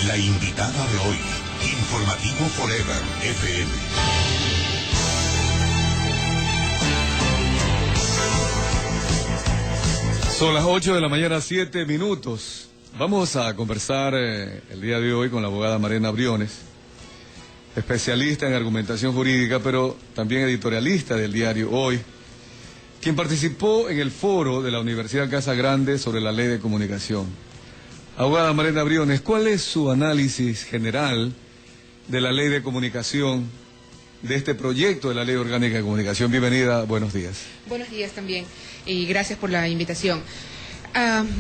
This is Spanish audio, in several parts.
La invitada de hoy, Informativo Forever FM. Son las 8 de la mañana, 7 minutos. Vamos a conversar el día de hoy con la abogada Marena Briones, especialista en argumentación jurídica, pero también editorialista del diario Hoy, quien participó en el foro de la Universidad Casa Grande sobre la Ley de Comunicación. Abogada Marena Briones, ¿cuál es su análisis general de la Ley de Comunicación, de este proyecto de la Ley Orgánica de Comunicación? Bienvenida, buenos días. Buenos días también, y gracias por la invitación.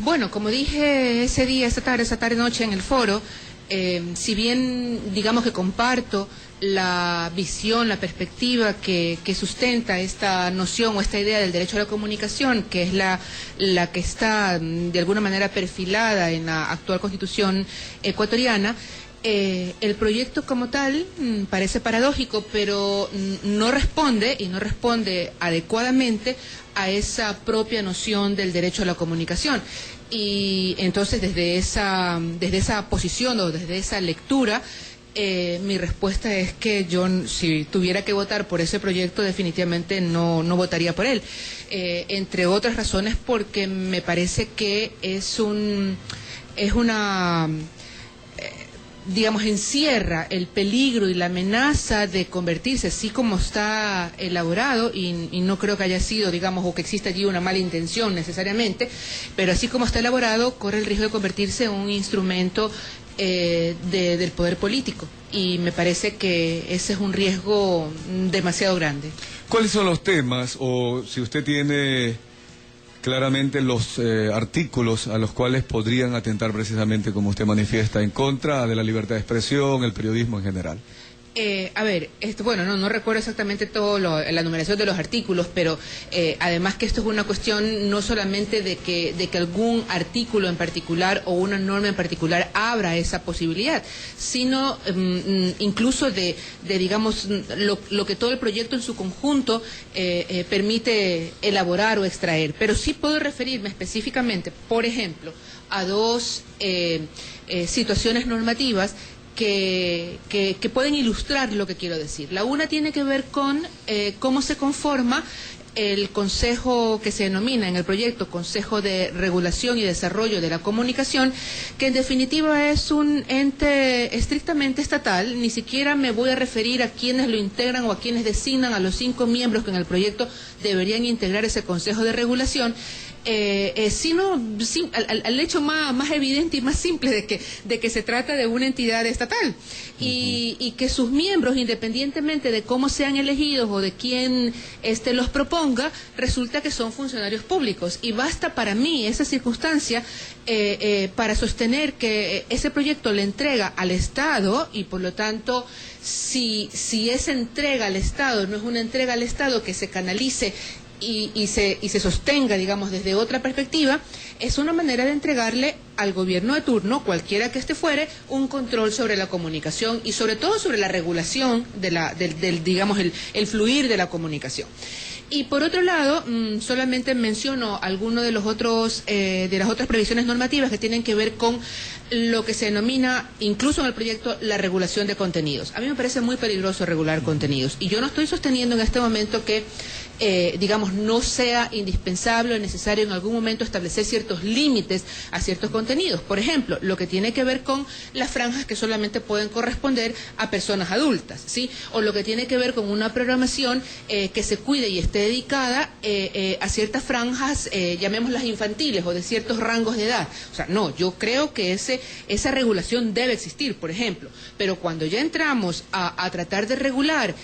Bueno, como dije ese día, esa tarde noche en el foro, si bien digamos que comparto la visión, la perspectiva que sustenta esta noción o esta idea del derecho a la comunicación, que es la que está de alguna manera perfilada en la actual Constitución ecuatoriana, el proyecto como tal parece paradójico, pero no responde adecuadamente a esa propia noción del derecho a la comunicación. Y entonces desde esa posición o desde esa lectura, mi respuesta es que yo, si tuviera que votar por ese proyecto, definitivamente no votaría por él. Entre otras razones porque me parece que digamos, encierra el peligro y la amenaza de convertirse, así como está elaborado, y no creo que haya sido, digamos, o que exista allí una mala intención necesariamente, pero así como está elaborado, corre el riesgo de convertirse en un instrumento del poder político, y me parece que ese es un riesgo demasiado grande. ¿Cuáles son los temas, o si usted tiene claramente los artículos a los cuales podrían atentar precisamente, como usted manifiesta, en contra de la libertad de expresión, el periodismo en general? Bueno, no recuerdo exactamente la numeración de los artículos, pero además que esto es una cuestión no solamente de que algún artículo en particular o una norma en particular abra esa posibilidad, sino incluso de digamos, lo que todo el proyecto en su conjunto permite elaborar o extraer. Pero sí puedo referirme específicamente, por ejemplo, a dos situaciones normativas que pueden ilustrar lo que quiero decir. La una tiene que ver con cómo se conforma el consejo que se denomina en el proyecto Consejo de Regulación y Desarrollo de la Comunicación, que en definitiva es un ente estrictamente estatal. Ni siquiera me voy a referir a quienes lo integran o a quienes designan a los 5 miembros que en el proyecto deberían integrar ese Consejo de Regulación, sino al hecho más evidente y más simple de que se trata de una entidad estatal, y que sus miembros, independientemente de cómo sean elegidos o de quién los proponga, resulta que son funcionarios públicos. Y basta para mí esa circunstancia para sostener que ese proyecto le entrega al Estado, y por lo tanto, si esa entrega al Estado no es una entrega al Estado que se canalice y se sostenga, digamos, desde otra perspectiva, es una manera de entregarle al gobierno de turno, cualquiera que fuere, un control sobre la comunicación y sobre todo sobre la regulación del digamos, el fluir de la comunicación. Y por otro lado, solamente menciono alguno de las otras previsiones normativas que tienen que ver con lo que se denomina, incluso en el proyecto, la regulación de contenidos. A mí me parece muy peligroso regular contenidos, y yo no estoy sosteniendo en este momento que digamos, no sea indispensable o necesario en algún momento establecer ciertos límites a ciertos contenidos. Por ejemplo, lo que tiene que ver con las franjas que solamente pueden corresponder a personas adultas, ¿sí? O lo que tiene que ver con una programación que se cuide y esté dedicada a ciertas franjas, llamémoslas infantiles, o de ciertos rangos de edad. O sea, no, yo creo que esa regulación debe existir, por ejemplo. Pero cuando ya entramos a tratar de regular,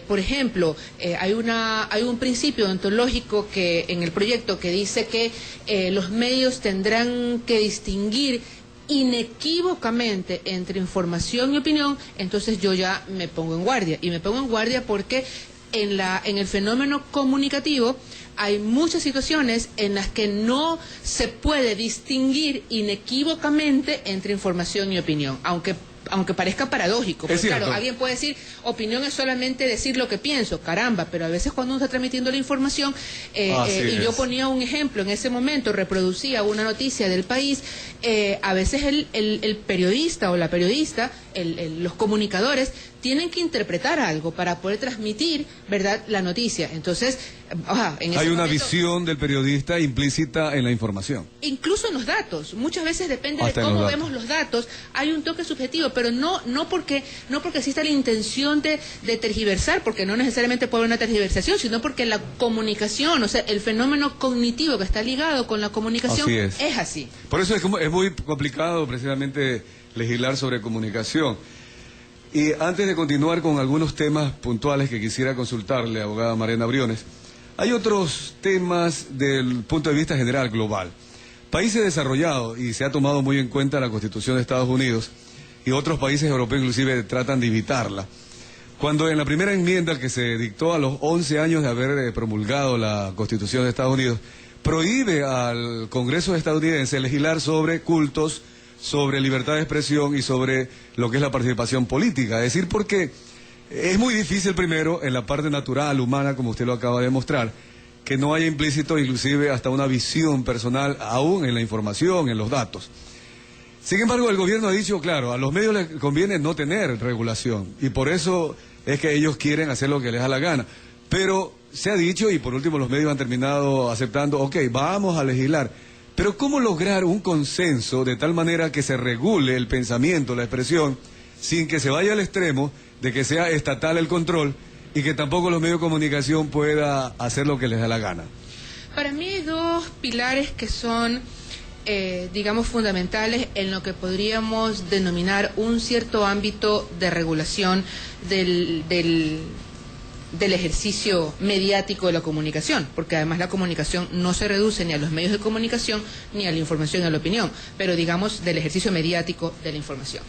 por ejemplo, hay un principio ontológico que en el proyecto que dice que los medios tendrán que distinguir inequívocamente entre información y opinión. Entonces yo ya me pongo en guardia, y me pongo en guardia porque en el fenómeno comunicativo hay muchas situaciones en las que no se puede distinguir inequívocamente entre información y opinión, aunque aunque parezca paradójico, porque cierto. claro, alguien puede decir, opinión es solamente decir lo que pienso, caramba, pero a veces cuando uno está transmitiendo la información, y yo ponía un ejemplo, en ese momento reproducía una noticia del país, a veces el periodista o la periodista, los comunicadores, tienen que interpretar algo para poder transmitir, ¿verdad?, la noticia. Entonces, en ese hay una momento, visión del periodista implícita en la información. incluso en los datos, muchas veces depende Hasta de en cómo los vemos los datos, hay un toque subjetivo, pero no porque exista la intención de tergiversar, porque no necesariamente puede haber una tergiversación, sino porque la comunicación, o sea, el fenómeno cognitivo que está ligado con la comunicación Así es así. Por eso es muy complicado precisamente legislar sobre comunicación. Y antes de continuar con algunos temas puntuales que quisiera consultarle, abogada Mariana Briones, hay otros temas del punto de vista general, global. Países desarrollados, y se ha tomado muy en cuenta la Constitución de Estados Unidos, y otros países europeos inclusive tratan de evitarla. Cuando en la primera enmienda que se dictó a los 11 años de haber promulgado la Constitución de Estados Unidos, prohíbe al Congreso estadounidense legislar sobre cultos, sobre libertad de expresión y sobre lo que es la participación política. Es decir, porque es muy difícil primero, en la parte natural, humana, como usted lo acaba de mostrar, que no haya implícito inclusive hasta una visión personal, aún en la información, en los datos. Sin embargo, el gobierno ha dicho, claro, a los medios les conviene no tener regulación, y por eso es que ellos quieren hacer lo que les da la gana. Pero se ha dicho, y por último los medios han terminado aceptando, ok, vamos a legislar. Pero ¿cómo lograr un consenso de tal manera que se regule el pensamiento, la expresión, sin que se vaya al extremo de que sea estatal el control y que tampoco los medios de comunicación puedan hacer lo que les da la gana? Para mí hay dos pilares que son, digamos, fundamentales en lo que podríamos denominar un cierto ámbito de regulación del ejercicio mediático de la comunicación, porque además la comunicación no se reduce ni a los medios de comunicación ni a la información y a la opinión, pero digamos del ejercicio mediático de la información.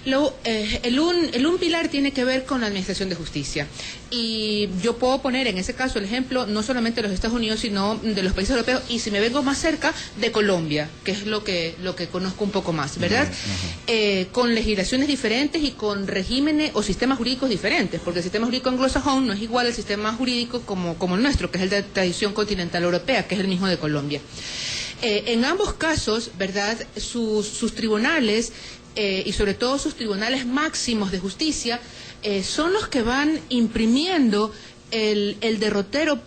Un pilar tiene que ver con la administración de justicia, y yo puedo poner en ese caso el ejemplo no solamente de los Estados Unidos, sino de los países europeos, y si me vengo más cerca, de Colombia, que es lo que conozco un poco más, ¿verdad? Con legislaciones diferentes y con regímenes o sistemas jurídicos diferentes, porque el sistema jurídico anglosajón no es igual al sistema jurídico como el nuestro, que es el de tradición continental europea, que es el mismo de Colombia. En ambos casos, ¿verdad?, sus tribunales, y sobre todo sus tribunales máximos de justicia, son los que van imprimiendo el derrotero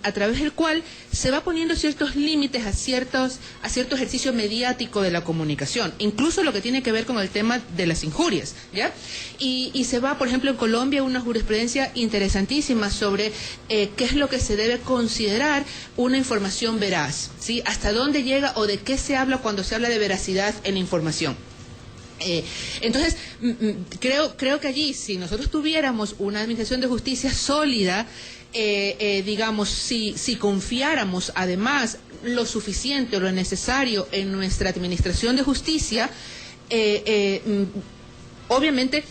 a través del cual se va poniendo ciertos límites a cierto ejercicio mediático de la comunicación, incluso lo que tiene que ver con el tema de las injurias, ¿ya? Y se va, por ejemplo, en Colombia una jurisprudencia interesantísima sobre qué es lo que se debe considerar una información veraz, ¿sí? Hasta dónde llega o de qué se habla cuando se habla de veracidad en la información. Entonces, creo que allí, si nosotros tuviéramos una administración de justicia sólida, digamos, si confiáramos además lo suficiente o lo necesario en nuestra administración de justicia, obviamente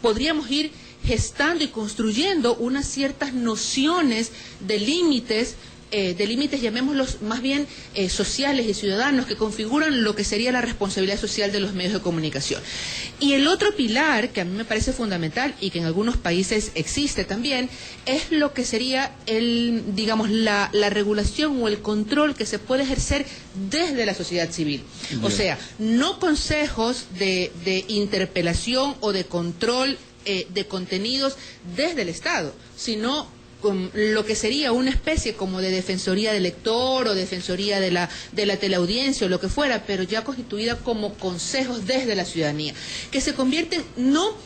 podríamos ir gestando y construyendo unas ciertas nociones de límites, llamémoslos más bien sociales y ciudadanos, que configuran lo que sería la responsabilidad social de los medios de comunicación. Y el otro pilar, que a mí me parece fundamental y que en algunos países existe también, es lo que sería la regulación o el control que se puede ejercer desde la sociedad civil. Bien. O sea, no consejos de interpelación o de control de contenidos desde el Estado, sino con lo que sería una especie como de defensoría del lector o defensoría de la teleaudiencia o lo que fuera, pero ya constituida como consejos desde la ciudadanía, que se convierten no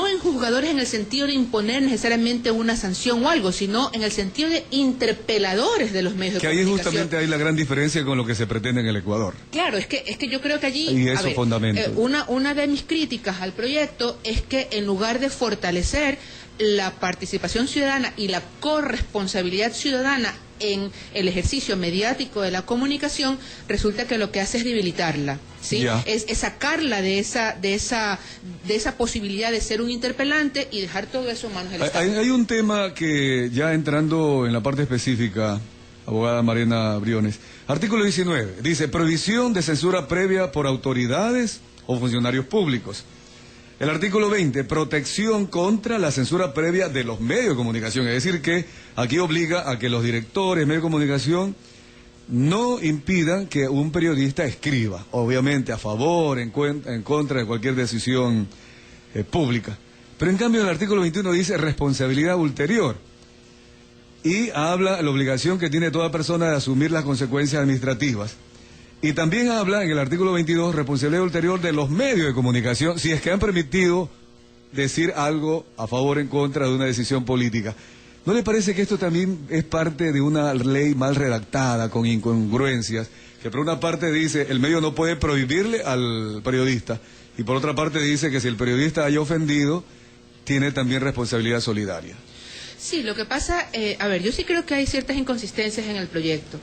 en juzgadores en el sentido de imponer necesariamente una sanción o algo, sino en el sentido de interpeladores de los medios de comunicación. Que ahí justamente hay la gran diferencia con lo que se pretende en el Ecuador. Claro, es que yo creo que allí... Y eso fundamento. Una de mis críticas al proyecto es que en lugar de fortalecer la participación ciudadana y la corresponsabilidad ciudadana en el ejercicio mediático de la comunicación, resulta que lo que hace es debilitarla, ¿sí? Es sacarla de esa posibilidad de ser un interpelante y dejar todo eso en manos del Estado. Hay un tema que, ya entrando en la parte específica, abogada Mariana Briones, artículo 19, dice: prohibición de censura previa por autoridades o funcionarios públicos. El artículo 20, protección contra la censura previa de los medios de comunicación. Es decir, que aquí obliga a que los directores de medios de comunicación no impidan que un periodista escriba, obviamente a favor, en contra de cualquier decisión pública. Pero en cambio el artículo 21 dice responsabilidad ulterior y habla de la obligación que tiene toda persona de asumir las consecuencias administrativas. Y también habla en el artículo 22 responsabilidad ulterior de los medios de comunicación si es que han permitido decir algo a favor o en contra de una decisión política. ¿No le parece que esto también es parte de una ley mal redactada, con incongruencias, que por una parte dice el medio no puede prohibirle al periodista y por otra parte dice que si el periodista haya ofendido, tiene también responsabilidad solidaria? Sí, lo que pasa, a ver, yo sí creo que hay ciertas inconsistencias en el proyecto.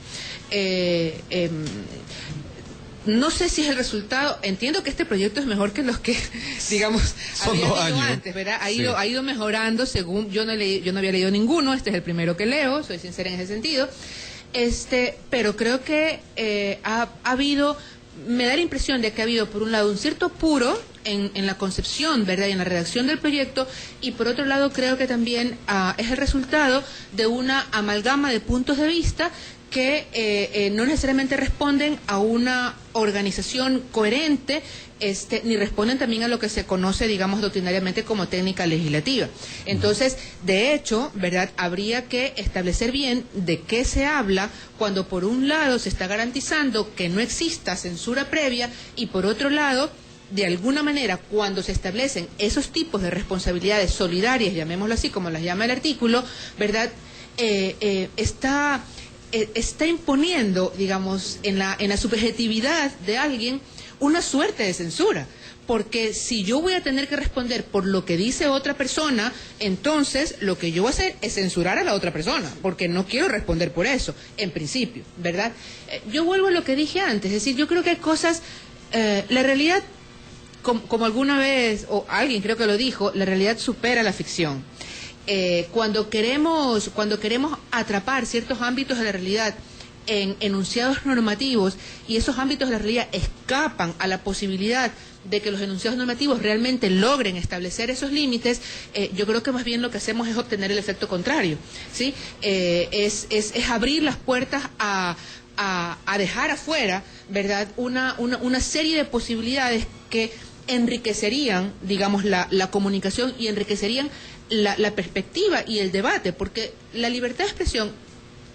No sé si es el resultado, entiendo que este proyecto es mejor que los que, digamos, había leído antes, ¿verdad? Ha ido mejorando según, yo no había leído ninguno, este es el primero que leo, soy sincera en ese sentido, pero creo que ha habido, me da la impresión de que ha habido por un lado un cierto apuro en la concepción, ¿verdad?, y en la redacción del proyecto, y por otro lado creo que también es el resultado de una amalgama de puntos de vista que no necesariamente responden a una organización coherente, ni responden también a lo que se conoce, digamos, doctrinariamente como técnica legislativa. Entonces, de hecho, ¿verdad?, habría que establecer bien de qué se habla cuando por un lado se está garantizando que no exista censura previa y por otro lado, de alguna manera, cuando se establecen esos tipos de responsabilidades solidarias, llamémoslo así, como las llama el artículo, ¿verdad?, está imponiendo, digamos, en la subjetividad de alguien una suerte de censura. Porque si yo voy a tener que responder por lo que dice otra persona, entonces lo que yo voy a hacer es censurar a la otra persona, porque no quiero responder por eso, en principio, ¿verdad? Yo vuelvo a lo que dije antes, es decir, yo creo que hay cosas, la realidad, como alguna vez, o alguien creo que lo dijo, la realidad supera la ficción. Cuando queremos atrapar ciertos ámbitos de la realidad en enunciados normativos y esos ámbitos de la realidad escapan a la posibilidad de que los enunciados normativos realmente logren establecer esos límites, yo creo que más bien lo que hacemos es obtener el efecto contrario, ¿sí? Es abrir las puertas a dejar afuera, ¿verdad?, una serie de posibilidades que enriquecerían, digamos, la comunicación y enriquecerían la perspectiva y el debate, porque la libertad de expresión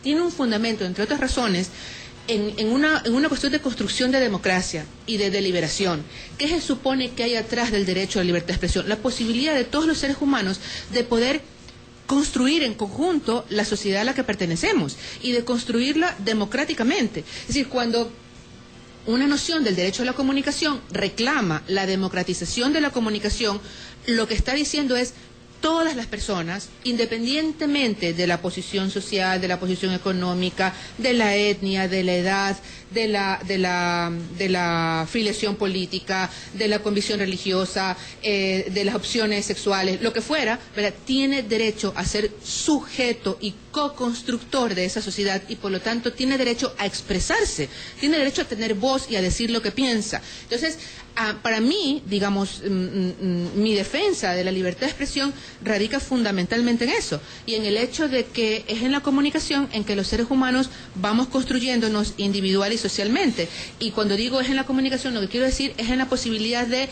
tiene un fundamento, entre otras razones, en una cuestión de construcción de democracia y de deliberación. ¿Qué se supone que hay atrás del derecho a la libertad de expresión? La posibilidad de todos los seres humanos de poder construir en conjunto la sociedad a la que pertenecemos y de construirla democráticamente. Es decir, cuando una noción del derecho a la comunicación reclama la democratización de la comunicación, lo que está diciendo es todas las personas, independientemente de la posición social, de la posición económica, de la etnia, de la edad, de la filiación política, de la convicción religiosa, de las opciones sexuales, lo que fuera, ¿verdad?, tiene derecho a ser sujeto y co-constructor de esa sociedad y por lo tanto tiene derecho a expresarse, tiene derecho a tener voz y a decir lo que piensa. Entonces, para mí, digamos, mi defensa de la libertad de expresión radica fundamentalmente en eso y en el hecho de que es en la comunicación en que los seres humanos vamos construyéndonos individual y socialmente. Y cuando digo es en la comunicación, lo que quiero decir es en la posibilidad de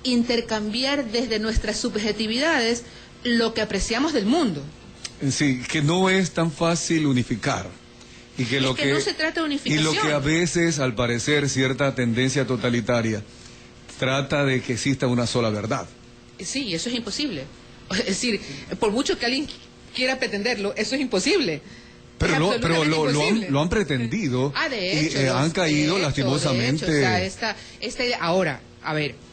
intercambiar desde nuestras subjetividades lo que apreciamos del mundo. Sí, que no es tan fácil unificar. Y que lo que no se trata de unificación. Y lo que a veces, al parecer, cierta tendencia totalitaria trata de que exista una sola verdad. Sí, eso es imposible. Es decir, por mucho que alguien quiera pretenderlo, eso es imposible. Pero lo han pretendido de hecho, y han caído lastimosamente. De hecho, o sea, esta idea. Ahora,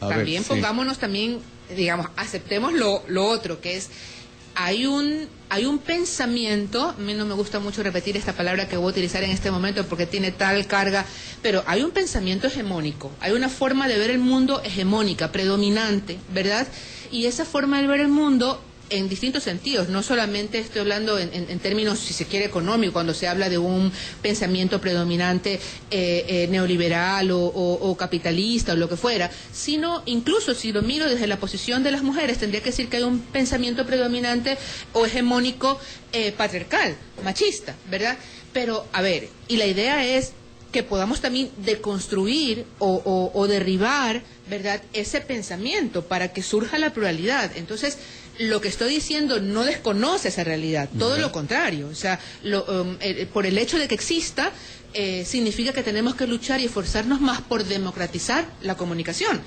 también pongámonos también, digamos, aceptemos lo otro, que es hay un pensamiento, a mí no me gusta mucho repetir esta palabra que voy a utilizar en este momento porque tiene tal carga, pero hay un pensamiento hegemónico, hay una forma de ver el mundo hegemónica, predominante, ¿verdad? Y esa forma de ver el mundo en distintos sentidos, no solamente estoy hablando en términos, si se quiere, económicos, cuando se habla de un pensamiento predominante neoliberal o capitalista o lo que fuera, sino incluso si lo miro desde la posición de las mujeres, tendría que decir que hay un pensamiento predominante o hegemónico patriarcal, machista, ¿verdad? Pero, a ver, y la idea es que podamos también deconstruir o derribar, ¿verdad?, ese pensamiento para que surja la pluralidad. Entonces, lo que estoy diciendo no desconoce esa realidad, todo lo contrario. O sea, por el hecho de que exista, significa que tenemos que luchar y esforzarnos más por democratizar la comunicación,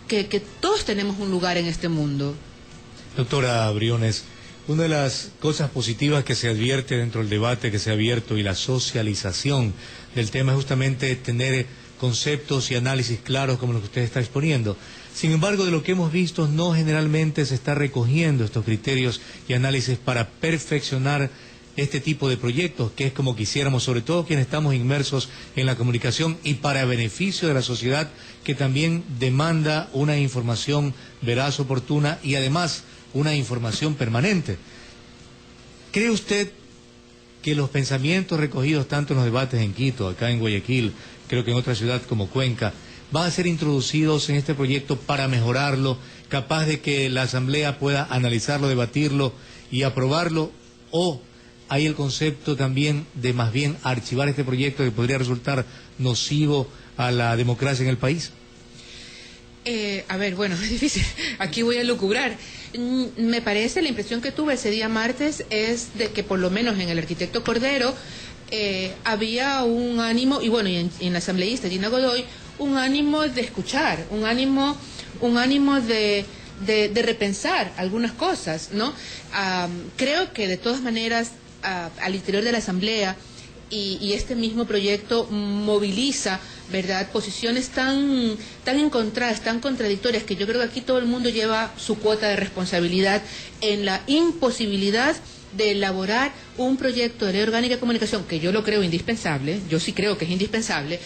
que todos tenemos un lugar en este mundo. Doctora Briones, una de las cosas positivas que se advierte dentro del debate que se ha abierto y la socialización del tema es justamente tener conceptos y análisis claros como lo que usted está exponiendo. Sin embargo, de lo que hemos visto, no generalmente se está recogiendo estos criterios y análisis para perfeccionar este tipo de proyectos, que es como quisiéramos, sobre todo quienes estamos inmersos en la comunicación y para beneficio de la sociedad, que también demanda una información veraz, oportuna y además una información permanente. ¿Cree usted que los pensamientos recogidos tanto en los debates en Quito, acá en Guayaquil, creo que en otra ciudad como Cuenca, van a ser introducidos en este proyecto para mejorarlo, capaz de que la Asamblea pueda analizarlo, debatirlo y aprobarlo? ¿O hay el concepto también de más bien archivar este proyecto que podría resultar nocivo a la democracia en el país? A ver, bueno, es difícil. Aquí voy a lucubrar. Me parece, la impresión que tuve ese día martes es de que por lo menos en el arquitecto Cordero había un ánimo, y bueno, y en la asambleísta Gina Godoy, un ánimo de escuchar, un ánimo de repensar algunas cosas, ¿no? Creo que de todas maneras al interior de la asamblea y este mismo proyecto moviliza, ¿verdad?, posiciones tan encontradas, tan contradictorias, que yo creo que aquí todo el mundo lleva su cuota de responsabilidad en la imposibilidad de elaborar un proyecto de ley orgánica de comunicación, que yo lo creo indispensable, yo sí creo que es indispensable,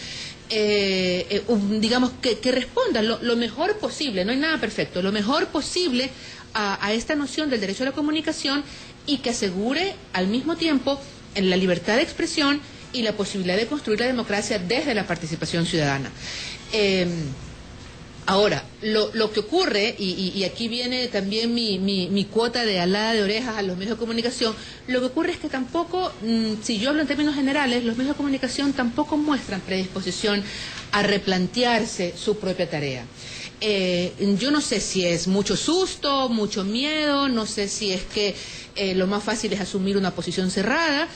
digamos, que responda lo mejor posible, no hay nada perfecto, lo mejor posible a esta noción del derecho a la comunicación y que asegure al mismo tiempo en la libertad de expresión y la posibilidad de construir la democracia desde la participación ciudadana. Ahora, lo que ocurre, y aquí viene también mi cuota de alada de orejas a los medios de comunicación, lo que ocurre es que tampoco, si yo hablo en términos generales, los medios de comunicación tampoco muestran predisposición a replantearse su propia tarea. Yo no sé si es mucho susto, mucho miedo, no sé si es que lo más fácil es asumir una posición cerrada.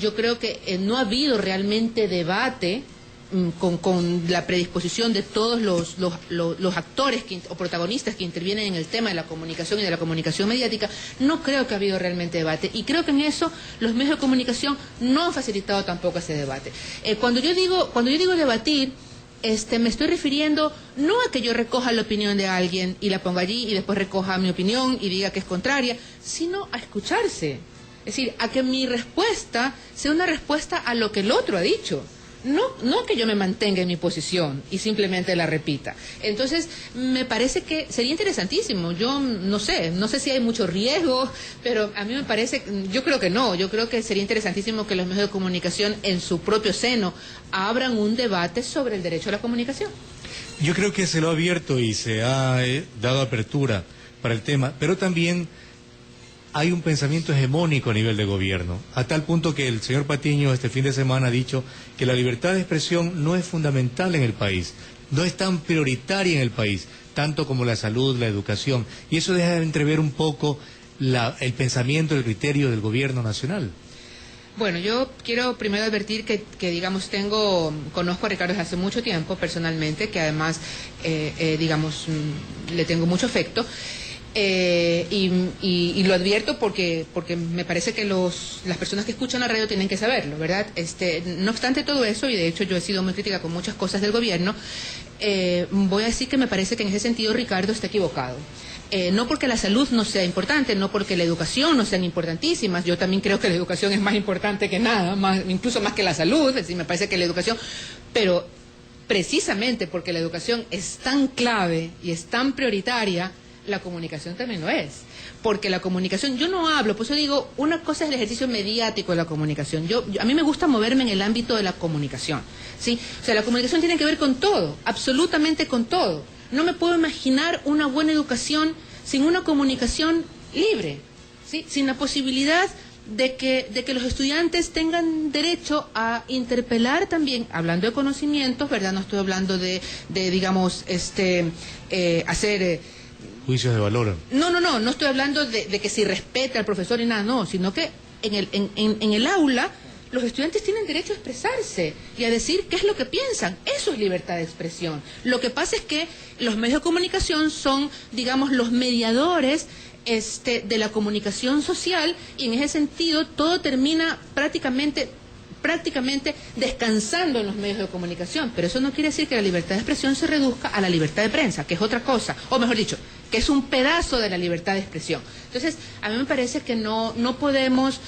Yo creo que no ha habido realmente debate con la predisposición de todos los actores o protagonistas que intervienen en el tema de la comunicación y de la comunicación mediática. No creo que ha habido realmente debate, y creo que en eso los medios de comunicación no han facilitado tampoco ese debate. Cuando yo digo debatir, me estoy refiriendo no a que yo recoja la opinión de alguien y la ponga allí y después recoja mi opinión y diga que es contraria, sino a escucharse. Es decir, a que mi respuesta sea una respuesta a lo que el otro ha dicho. No que yo me mantenga en mi posición y simplemente la repita. Entonces, me parece que sería interesantísimo. Yo no sé si hay mucho riesgo, pero a mí me parece, yo creo que no. Yo creo que sería interesantísimo que los medios de comunicación en su propio seno abran un debate sobre el derecho a la comunicación. Yo creo que se lo ha abierto y se ha dado apertura para el tema, pero también hay un pensamiento hegemónico a nivel de gobierno, a tal punto que el señor Patiño este fin de semana ha dicho que la libertad de expresión no es fundamental en el país, no es tan prioritaria en el país, tanto como la salud, la educación, y eso deja de entrever un poco el pensamiento, el criterio del gobierno nacional. Bueno, yo quiero primero advertir que digamos, conozco a Ricardo desde hace mucho tiempo personalmente, que además, digamos, le tengo mucho afecto. Y lo advierto porque me parece que las personas que escuchan la radio tienen que saberlo, ¿verdad? No obstante todo eso, y de hecho yo he sido muy crítica con muchas cosas del gobierno, voy a decir que me parece que en ese sentido Ricardo está equivocado. No porque la salud no sea importante, no porque la educación no sean importantísimas, yo también creo que la educación es más importante que nada, incluso más que la salud, es decir, me parece que la educación, pero precisamente porque la educación es tan clave y es tan prioritaria, la comunicación también lo es. Porque la comunicación, yo no hablo, por eso digo, una cosa es el ejercicio mediático de la comunicación. A mí me gusta moverme en el ámbito de la comunicación, ¿sí? O sea, la comunicación tiene que ver con todo, absolutamente con todo. No me puedo imaginar una buena educación sin una comunicación libre, ¿sí? Sin la posibilidad de que los estudiantes tengan derecho a interpelar también, hablando de conocimientos, ¿verdad? No estoy hablando de digamos, hacer... juicios de valor. No estoy hablando de que si respeta al profesor y nada, no, sino que en el aula los estudiantes tienen derecho a expresarse y a decir qué es lo que piensan. Eso es libertad de expresión. Lo que pasa es que los medios de comunicación son, digamos, los mediadores de la comunicación social, y en ese sentido todo termina prácticamente descansando en los medios de comunicación, pero eso no quiere decir que la libertad de expresión se reduzca a la libertad de prensa, que es otra cosa, o mejor dicho, que es un pedazo de la libertad de expresión. Entonces, a mí me parece que no podemos,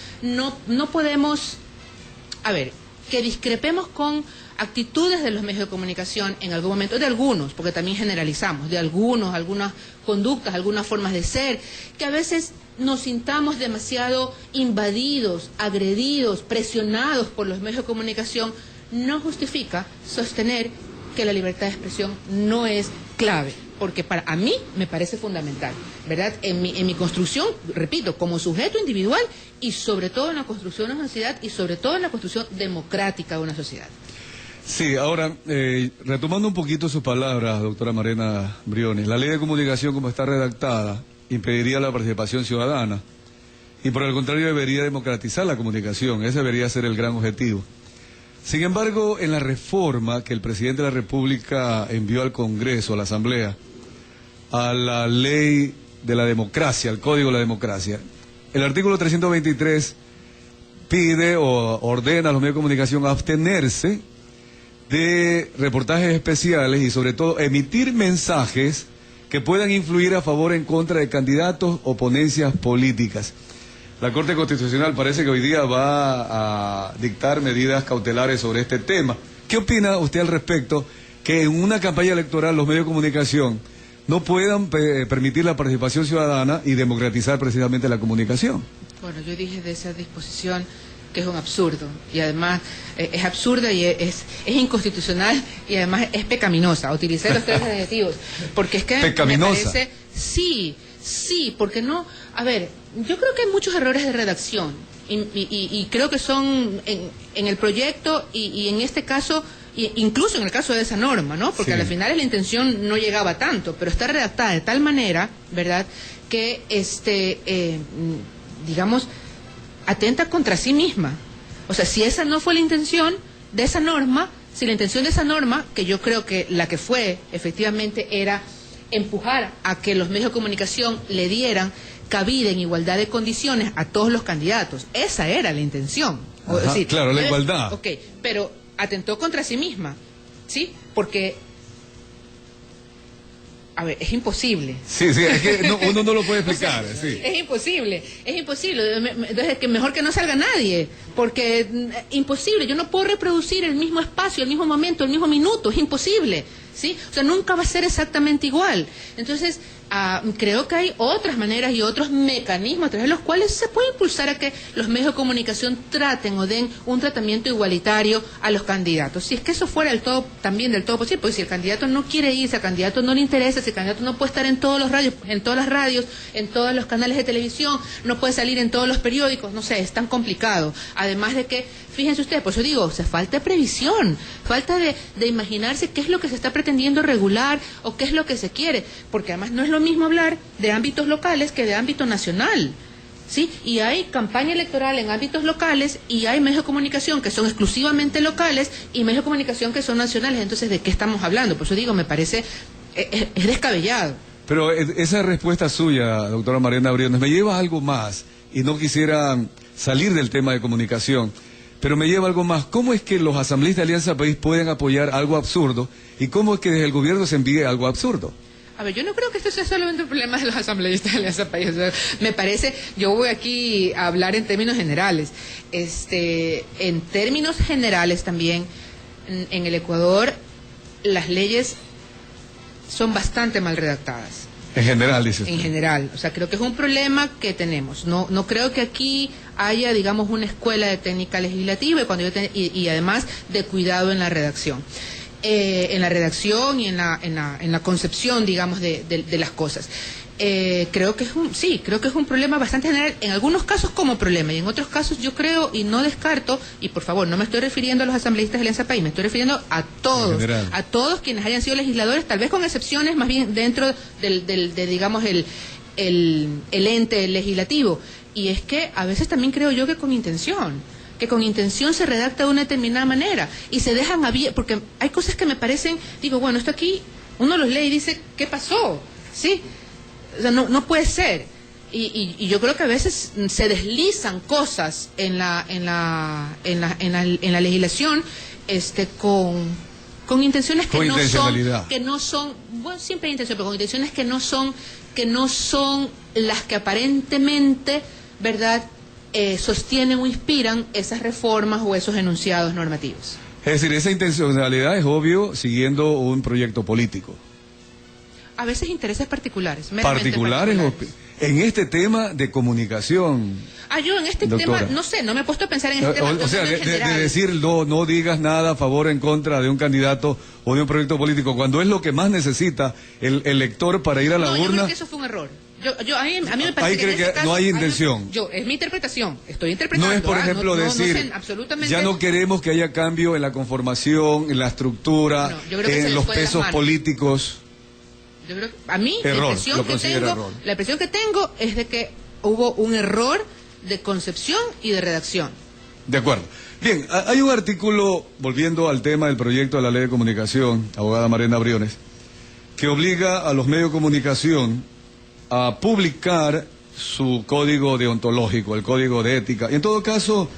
a ver, que discrepemos con actitudes de los medios de comunicación en algún momento, de algunos, porque también generalizamos, de algunas conductas, algunas formas de ser, que a veces nos sintamos demasiado invadidos, agredidos, presionados por los medios de comunicación, no justifica sostener que la libertad de expresión no es clave, porque a mí me parece fundamental, ¿verdad? En mi construcción, repito, como sujeto individual y sobre todo en la construcción de una sociedad y sobre todo en la construcción democrática de una sociedad. Sí, ahora, retomando un poquito sus palabras, doctora Marena Briones, la ley de comunicación como está redactada impediría la participación ciudadana y por el contrario debería democratizar la comunicación, ese debería ser el gran objetivo. Sin embargo, en la reforma que el presidente de la República envió al Congreso, a la Asamblea, a la ley de la democracia, al Código de la Democracia, el artículo 323 pide o ordena a los medios de comunicación a abstenerse de reportajes especiales y sobre todo emitir mensajes que puedan influir a favor o en contra de candidatos o ponencias políticas. La Corte Constitucional parece que hoy día va a dictar medidas cautelares sobre este tema. ¿Qué opina usted al respecto que en una campaña electoral los medios de comunicación no puedan permitir la participación ciudadana y democratizar precisamente la comunicación? Bueno, yo dije de esa disposición que es un absurdo, y además es absurda y es inconstitucional y además es pecaminosa. Utilicé los tres adjetivos, porque es que ¿Pecaminosa? me parece, sí, porque no, a ver, yo creo que hay muchos errores de redacción y creo que son en el proyecto y en este caso, incluso en el caso de esa norma, ¿no? Porque Sí. al final la intención no llegaba tanto, pero está redactada de tal manera, ¿verdad?, que digamos, atenta contra sí misma. O sea, si esa no fue la intención de esa norma, si la intención de esa norma, que yo creo que la que fue efectivamente era empujar a que los medios de comunicación le dieran cabida en igualdad de condiciones a todos los candidatos, esa era la intención. Ajá, Es decir, claro, la igualdad. Ok, pero atentó contra sí misma, ¿sí? Porque, a ver, es imposible. Sí, es que uno no lo puede explicar. Sí. Es imposible. Entonces, que mejor que no salga nadie, porque imposible, yo no puedo reproducir el mismo espacio, el mismo momento, el mismo minuto, es imposible, ¿sí? O sea, nunca va a ser exactamente igual. Entonces, creo que hay otras maneras y otros mecanismos a través de los cuales se puede impulsar a que los medios de comunicación traten o den un tratamiento igualitario a los candidatos. Si es que eso fuera del todo posible, porque si el candidato no quiere ir, si al candidato no le interesa, si el candidato no puede estar en todos los radios, en todas las radios, en todos los canales de televisión, no puede salir en todos los periódicos, no sé, es tan complicado. Además de que, fíjense ustedes, por eso digo, o sea, falta de previsión, falta de imaginarse qué es lo que se está pretendiendo regular o qué es lo que se quiere, porque además no es lo mismo hablar de ámbitos locales que de ámbito nacional, ¿sí? Y hay campaña electoral en ámbitos locales y hay medios de comunicación que son exclusivamente locales y medios de comunicación que son nacionales. Entonces, ¿de qué estamos hablando? Por eso digo, me parece, es descabellado. Pero esa respuesta suya, doctora Marena Briones, me lleva a algo más, y no quisiera salir del tema de comunicación, pero me lleva a algo más. ¿Cómo es que los asambleístas de Alianza País pueden apoyar algo absurdo y cómo es que desde el gobierno se envíe algo absurdo? A ver, yo no creo que esto sea solamente un problema de los asambleístas de Alianza País. O sea, me parece, yo voy aquí a hablar en términos generales. En términos generales también, en el Ecuador, las leyes son bastante mal redactadas. En general, dices. En general, o sea, creo que es un problema que tenemos. No creo que aquí haya, digamos, una escuela de técnica legislativa y además de cuidado en la redacción. En la redacción y en la concepción, digamos, de las cosas. Creo que es un problema bastante general, en algunos casos como problema, y en otros casos yo creo y no descarto, y por favor, no me estoy refiriendo a los asambleístas de Alianza País, me estoy refiriendo a todos quienes hayan sido legisladores, tal vez con excepciones, más bien dentro de digamos, el ente legislativo, y es que a veces también creo yo que con intención se redacta de una determinada manera, y se dejan abiertos, porque hay cosas que me parecen, digo, bueno, esto aquí, uno los lee y dice, ¿qué pasó? ¿Sí? O sea, no puede ser. Y yo creo que a veces se deslizan cosas en la legislación con intenciones que no son, bueno, siempre hay intención, pero con intenciones que no son las que aparentemente, ¿verdad?, sostienen o inspiran esas reformas o esos enunciados normativos. Es decir, esa intencionalidad es obvio siguiendo un proyecto político. A veces intereses particulares. ¿Particulares? En este tema de comunicación. Yo en este doctora, tema, no sé, no me he puesto a pensar en este tema. O sea, de decir no digas nada a favor o en contra de un candidato o de un proyecto político, cuando es lo que más necesita el elector para ir a la urna. Yo creo que eso fue un error. A mí me parece ahí cree que caso, no hay intención. Es mi interpretación, estoy interpretando. No es, por ejemplo, decir, absolutamente... ya no queremos que haya cambio en la conformación, en la estructura, en los pesos políticos. Yo creo que a mí la impresión que tengo es de que hubo un error de concepción y de redacción. De acuerdo. Bien, hay un artículo, volviendo al tema del proyecto de la ley de comunicación, abogada Marena Briones, que obliga a los medios de comunicación a publicar su código deontológico, el código de ética, y en todo caso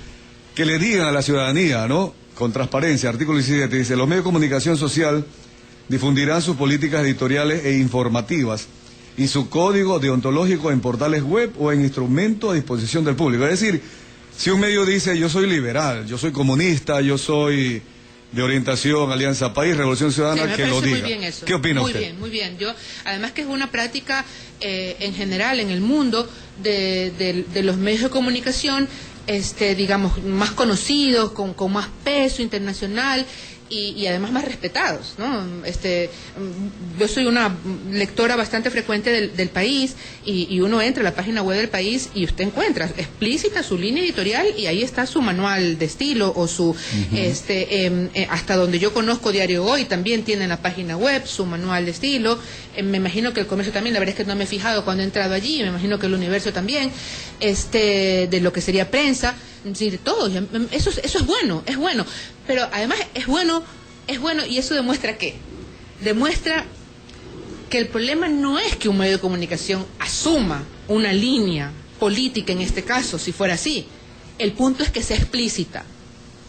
que le digan a la ciudadanía, ¿no?, con transparencia. Artículo 17 dice: los medios de comunicación social difundirán sus políticas editoriales e informativas y su código deontológico en portales web o en instrumentos a disposición del público. Es decir, si un medio dice yo soy liberal, yo soy comunista, yo soy de orientación Alianza País, Revolución Ciudadana, que lo diga. Muy bien eso. ¿Qué opina usted? Muy bien. Yo, además que es una práctica en general en el mundo de los medios de comunicación, digamos, más conocidos, con más peso internacional, y además más respetados, ¿no? Yo soy una lectora bastante frecuente del País, y uno entra a la página web del País y usted encuentra explícita su línea editorial, y ahí está su manual de estilo o su hasta donde yo conozco Diario Hoy también tiene en la página web su manual de estilo. Me imagino que el Comercio también, la verdad es que no me he fijado cuando he entrado allí, me imagino que el Universo también, de lo que sería prensa, de todo. Eso es bueno, pero además es bueno, y eso demuestra ¿qué? Demuestra que el problema no es que un medio de comunicación asuma una línea política, en este caso, si fuera así. El punto es que sea explícita.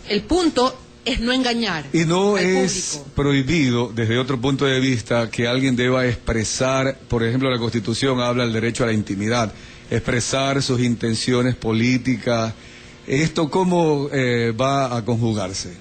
El punto es no engañar. Y no al es público. Prohibido, desde otro punto de vista, que alguien deba expresar, por ejemplo, la Constitución habla del derecho a la intimidad, expresar sus intenciones políticas. ¿Esto cómo va a conjugarse?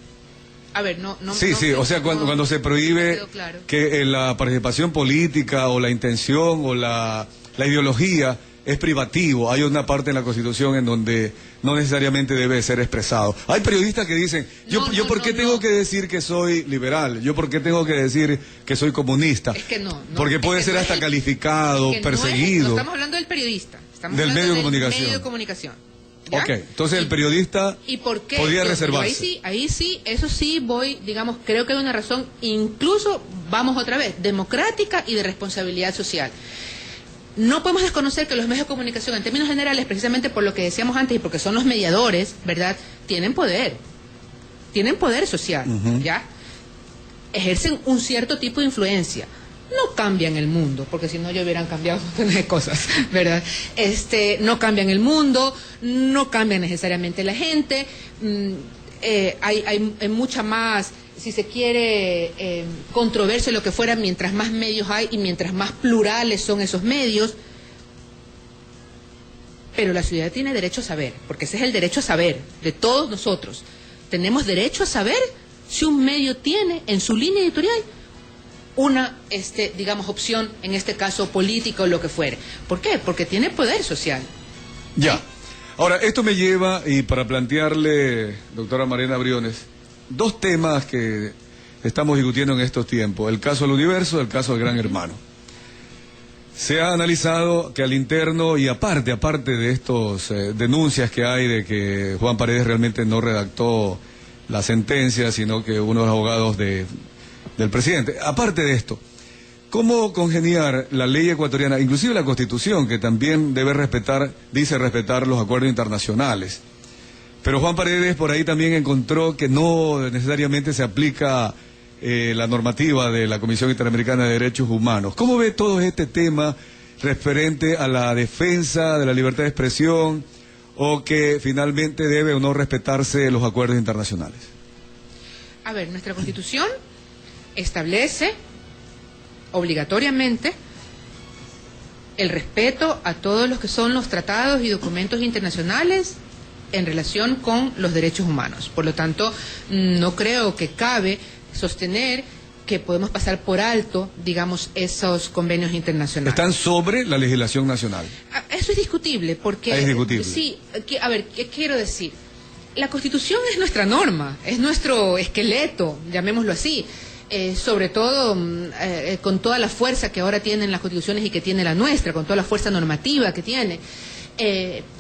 A ver, o sea, cuando se prohíbe claro que la participación política o la intención o la ideología es privativo, hay una parte en la Constitución en donde no necesariamente debe ser expresado. Hay periodistas que dicen, yo ¿por qué tengo que decir que soy liberal? ¿Yo por qué tengo que decir que soy comunista? Es que porque puede ser hasta calificado, perseguido. No estamos hablando del periodista, estamos del hablando medio de comunicación. ¿Ya? Ok, entonces el periodista podría reservarse. Ahí sí, eso sí voy, digamos, creo que hay una razón, incluso, vamos otra vez, democrática y de responsabilidad social. No podemos desconocer que los medios de comunicación, en términos generales, precisamente por lo que decíamos antes y porque son los mediadores, ¿verdad?, tienen poder social, ¿ya? Ejercen un cierto tipo de influencia. No cambian el mundo, porque si no ya hubieran cambiado un montón de cosas, ¿verdad? No cambian el mundo, no cambian necesariamente la gente, hay mucha más, si se quiere, controversia, lo que fuera, mientras más medios hay y mientras más plurales son esos medios. Pero la ciudad tiene derecho a saber, porque ese es el derecho a saber de todos nosotros. Tenemos derecho a saber si un medio tiene en su línea editorial una, digamos, opción, en este caso política o lo que fuere. ¿Por qué? Porque tiene poder social. Ya. Ahora, esto me lleva, y para plantearle, doctora Marina Briones, dos temas que estamos discutiendo en estos tiempos: el caso del Universo, el caso del Gran Hermano. Se ha analizado que al interno, y aparte de estos denuncias que hay de que Juan Paredes realmente no redactó la sentencia, sino que uno de los abogados del presidente, aparte de esto, ¿cómo congeniar la ley ecuatoriana, inclusive la Constitución, que también debe respetar, dice respetar los acuerdos internacionales? Pero Juan Paredes por ahí también encontró que no necesariamente se aplica la normativa de la Comisión Interamericana de Derechos Humanos. ¿Cómo ve todo este tema referente a la defensa de la libertad de expresión, o que finalmente debe o no respetarse los acuerdos internacionales? A ver, nuestra Constitución establece obligatoriamente el respeto a todos los que son los tratados y documentos internacionales en relación con los derechos humanos. Por lo tanto, no creo que cabe sostener que podemos pasar por alto, digamos, esos convenios internacionales. Están sobre la legislación nacional. Eso es discutible, porque... Es discutible. Sí, a ver, ¿qué quiero decir? La Constitución es nuestra norma, es nuestro esqueleto, llamémoslo así. Sobre todo con toda la fuerza que ahora tienen las constituciones y que tiene la nuestra, con toda la fuerza normativa que tiene.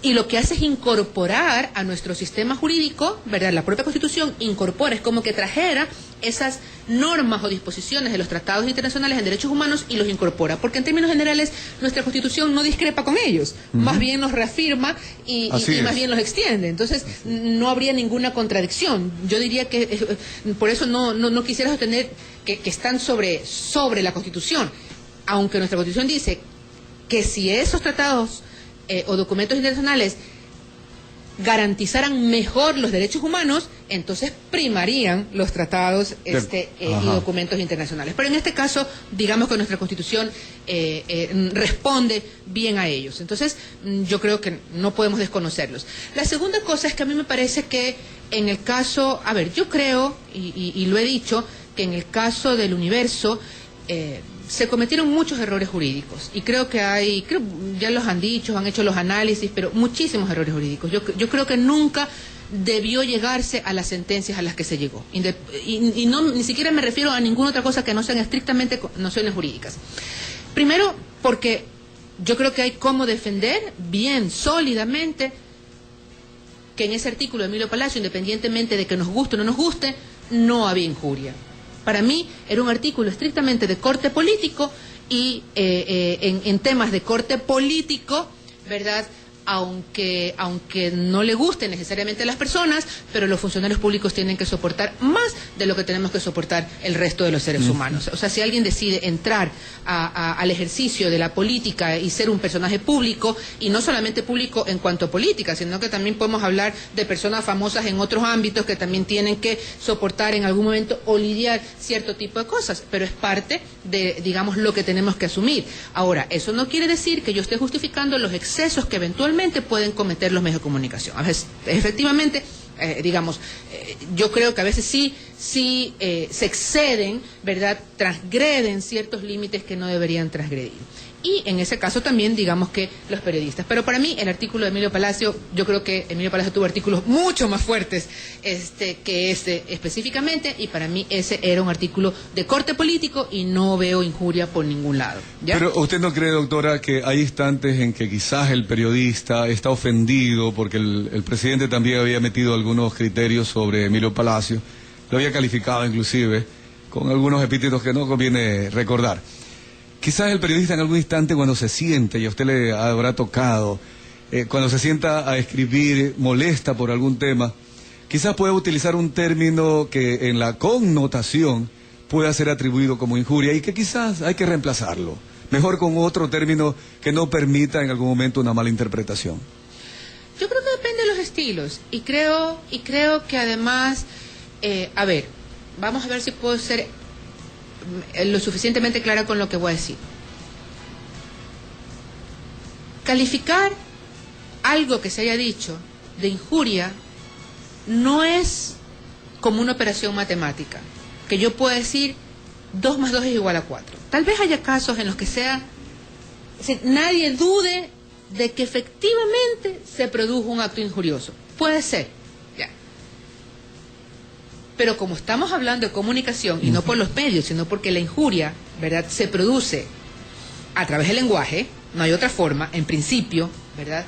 Y lo que hace es incorporar a nuestro sistema jurídico, ¿verdad? La propia Constitución incorpora, es como que trajera esas normas o disposiciones de los tratados internacionales en derechos humanos y los incorpora, porque en términos generales nuestra Constitución no discrepa con ellos, más bien los reafirma y más bien los extiende. Entonces no habría ninguna contradicción. Yo diría que por eso no quisiera sostener que están sobre la Constitución, aunque nuestra Constitución dice que si esos tratados o documentos internacionales garantizaran mejor los derechos humanos, entonces primarían los tratados y documentos internacionales. Pero en este caso, digamos que nuestra Constitución responde bien a ellos. Entonces, yo creo que no podemos desconocerlos. La segunda cosa es que a mí me parece que en el caso, a ver, yo creo, y lo he dicho, que en el caso del Universo, se cometieron muchos errores jurídicos, y creo que ya los han dicho, han hecho los análisis, pero muchísimos errores jurídicos. Yo creo que nunca debió llegarse a las sentencias a las que se llegó, y ni siquiera me refiero a ninguna otra cosa que no sean estrictamente nociones jurídicas. Primero, porque yo creo que hay cómo defender bien, sólidamente, que en ese artículo de Emilio Palacio, independientemente de que nos guste o no nos guste, no había injuria. Para mí era un artículo estrictamente de corte político, y en temas de corte político, ¿verdad?, aunque no le guste necesariamente a las personas, pero los funcionarios públicos tienen que soportar más de lo que tenemos que soportar el resto de los seres humanos. O sea, si alguien decide entrar al ejercicio de la política y ser un personaje público, y no solamente público en cuanto a política, sino que también podemos hablar de personas famosas en otros ámbitos que también tienen que soportar en algún momento o lidiar cierto tipo de cosas, pero es parte de, digamos, lo que tenemos que asumir. Ahora, eso no quiere decir que yo esté justificando los excesos que eventualmente pueden cometer los medios de comunicación. A veces, efectivamente, yo creo que a veces sí se exceden, ¿verdad?, transgreden ciertos límites que no deberían transgredir. Y en ese caso también, digamos, que los periodistas. Pero para mí, el artículo de Emilio Palacio, yo creo que Emilio Palacio tuvo artículos mucho más fuertes que este específicamente, y para mí ese era un artículo de corte político y no veo injuria por ningún lado. ¿Ya? Pero ¿usted no cree, doctora, que hay instantes en que quizás el periodista está ofendido porque el presidente también había metido algunos criterios sobre Emilio Palacio, lo había calificado inclusive con algunos epítetos que no conviene recordar? Quizás el periodista en algún instante, cuando se siente, y a usted le habrá tocado, cuando se sienta a escribir, molesta por algún tema, quizás pueda utilizar un término que en la connotación pueda ser atribuido como injuria, y que quizás hay que reemplazarlo, mejor con otro término que no permita en algún momento una mala interpretación. Yo creo que depende de los estilos, y creo que además, a ver, vamos a ver si puedo ser lo suficientemente clara con lo que voy a decir. Calificar algo que se haya dicho de injuria no es como una operación matemática, que yo pueda decir 2 más 2 es igual a 4. Tal vez haya casos en los que sea, es decir, nadie dude de que efectivamente se produjo un acto injurioso. Puede ser, ya. Pero como estamos hablando de comunicación, y no por los medios, sino porque la injuria, ¿verdad?, se produce a través del lenguaje, no hay otra forma, en principio, ¿verdad?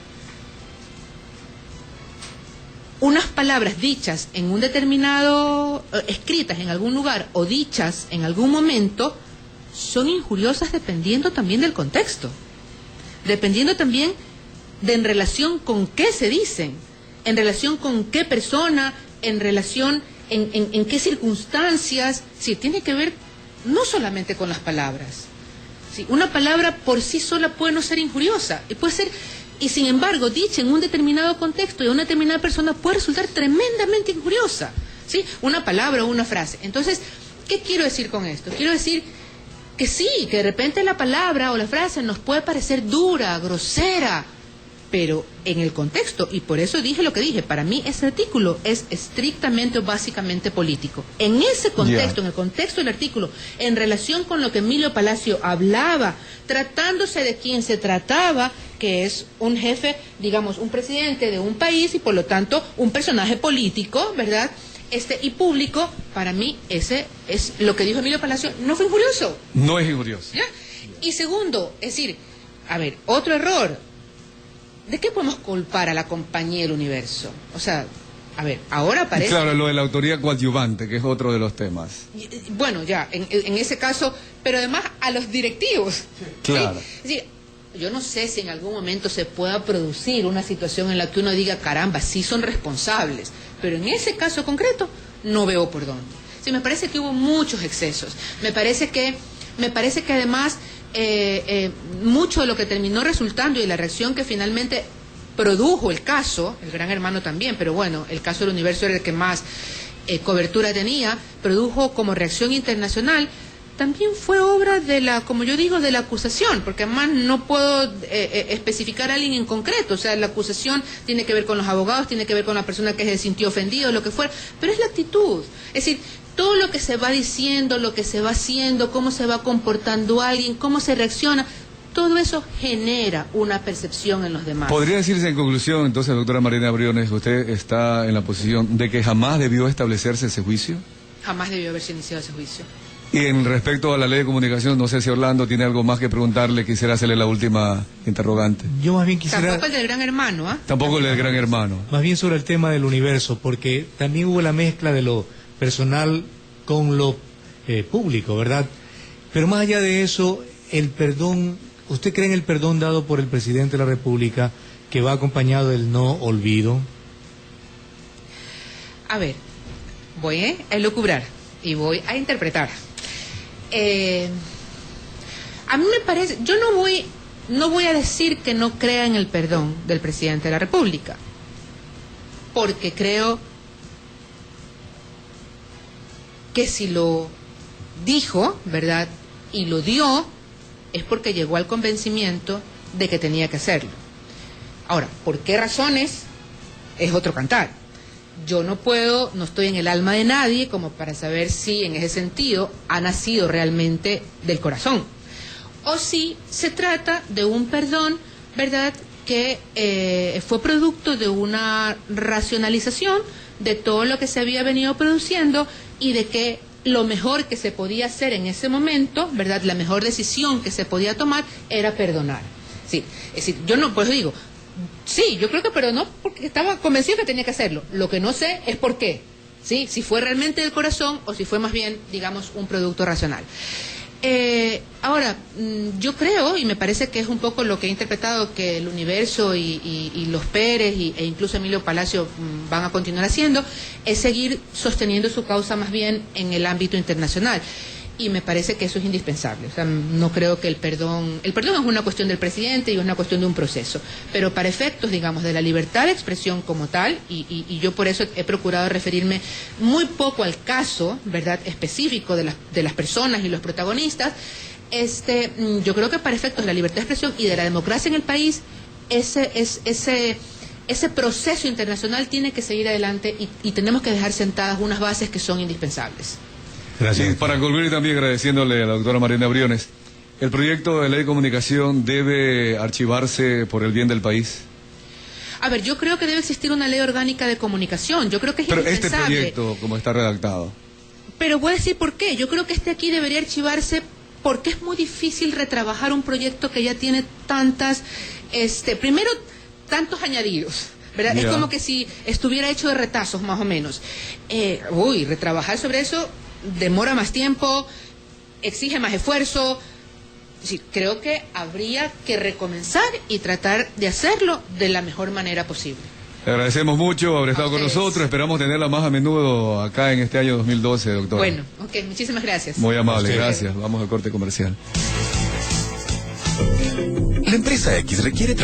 Unas palabras dichas en un determinado, escritas en algún lugar o dichas en algún momento, son injuriosas dependiendo también del contexto, dependiendo también de en relación con qué se dicen, en relación con qué persona, en relación en qué circunstancias. Sí, tiene que ver no solamente con las palabras. Sí, una palabra por sí sola puede no ser injuriosa, y puede ser, y sin embargo, dicha en un determinado contexto y a una determinada persona puede resultar tremendamente injuriosa, ¿sí? Una palabra o una frase. Entonces, ¿qué quiero decir con esto? Quiero decir que sí, que de repente la palabra o la frase nos puede parecer dura, grosera, pero en el contexto, y por eso dije lo que dije, para mí ese artículo es estrictamente o básicamente político. En ese contexto, en el contexto del artículo, en relación con lo que Emilio Palacio hablaba, tratándose de quien se trataba, que es un jefe, digamos, un presidente de un país y por lo tanto un personaje político, ¿verdad?, y público, para mí ese es lo que dijo Emilio Palacio, no fue injurioso. No es injurioso. ¿Ya? Y segundo, es decir, a ver, otro error. ¿De qué podemos culpar a la compañía del Universo? O sea, a ver, ahora parece... Claro, lo de la autoría coadyuvante, que es otro de los temas. Bueno, ya, en ese caso, pero además a los directivos. Claro. ¿Sí? Es decir, yo no sé si en algún momento se pueda producir una situación en la que uno diga, caramba, sí son responsables, pero en ese caso concreto no veo por dónde. Sí, me parece que hubo muchos excesos. Me parece que además mucho de lo que terminó resultando y la reacción que finalmente produjo el caso, el Gran Hermano también, pero bueno, el caso del Universo era el que más cobertura tenía, produjo como reacción internacional, también fue obra de la, como yo digo, de la acusación, porque además no puedo especificar a alguien en concreto, o sea, la acusación tiene que ver con los abogados, tiene que ver con la persona que se sintió ofendido, lo que fuera, pero es la actitud, es decir, todo lo que se va diciendo, lo que se va haciendo, cómo se va comportando alguien, cómo se reacciona, todo eso genera una percepción en los demás. ¿Podría decirse en conclusión, entonces, doctora Marina Briones, usted está en la posición de que jamás debió establecerse ese juicio? Jamás debió haberse iniciado ese juicio. Y en respecto a la ley de comunicación, no sé si Orlando tiene algo más que preguntarle, quisiera hacerle la última interrogante. Yo más bien quisiera... Tampoco el del Gran Hermano, ¿ah? Tampoco el del Gran Hermano. Más bien sobre el tema del Universo, porque también hubo la mezcla de lo personal con lo público, ¿verdad? Pero más allá de eso, el perdón, ¿usted cree en el perdón dado por el presidente de la República que va acompañado del no olvido? A ver, voy a elucubrar y voy a interpretar. A mí me parece, yo no voy a decir que no crea en el perdón del presidente de la República, porque creo que si lo dijo, ¿verdad?, y lo dio, es porque llegó al convencimiento de que tenía que hacerlo. Ahora, ¿por qué razones? Es otro cantar. Yo no estoy en el alma de nadie como para saber si en ese sentido ha nacido realmente del corazón. O si se trata de un perdón, ¿verdad?, que fue producto de una racionalización de todo lo que se había venido produciendo y de que lo mejor que se podía hacer en ese momento, ¿verdad?, la mejor decisión que se podía tomar era perdonar. Sí, es decir, yo no, pues digo, sí, yo creo que perdonó porque estaba convencido que tenía que hacerlo. Lo que no sé es por qué, ¿sí? Si fue realmente del corazón o si fue más bien, digamos, un producto racional. Ahora, yo creo, y me parece que es un poco lo que he interpretado que el Universo y los Pérez e incluso Emilio Palacio van a continuar haciendo, es seguir sosteniendo su causa más bien en el ámbito internacional. Y me parece que eso es indispensable. O sea, no creo que el perdón es una cuestión del presidente y es una cuestión de un proceso. Pero para efectos, digamos, de la libertad de expresión como tal, y yo por eso he procurado referirme muy poco al caso, ¿verdad?, específico de las personas y los protagonistas, yo creo que para efectos de la libertad de expresión y de la democracia en el país, ese proceso internacional tiene que seguir adelante y tenemos que dejar sentadas unas bases que son indispensables. Gracias. Y para concluir también agradeciéndole a la doctora Mariana Briones, ¿el proyecto de ley de comunicación debe archivarse por el bien del país? A ver, yo creo que debe existir una ley orgánica de comunicación. Yo creo que es Pero indispensable. este proyecto, como está redactado. Pero voy a decir por qué. Yo creo que aquí debería archivarse porque es muy difícil retrabajar un proyecto que ya tiene tantas, primero, tantos añadidos, ¿verdad? Ya. Es como que si estuviera hecho de retazos, más o menos. Retrabajar sobre eso demora más tiempo, exige más esfuerzo. Sí, creo que habría que recomenzar y tratar de hacerlo de la mejor manera posible. Le agradecemos mucho haber estado A con ustedes. nosotros. Esperamos tenerla más a menudo acá en este año 2012, doctora. Bueno, ok, muchísimas gracias. Muy amable, A usted. gracias. Vamos al corte comercial. La empresa X requiere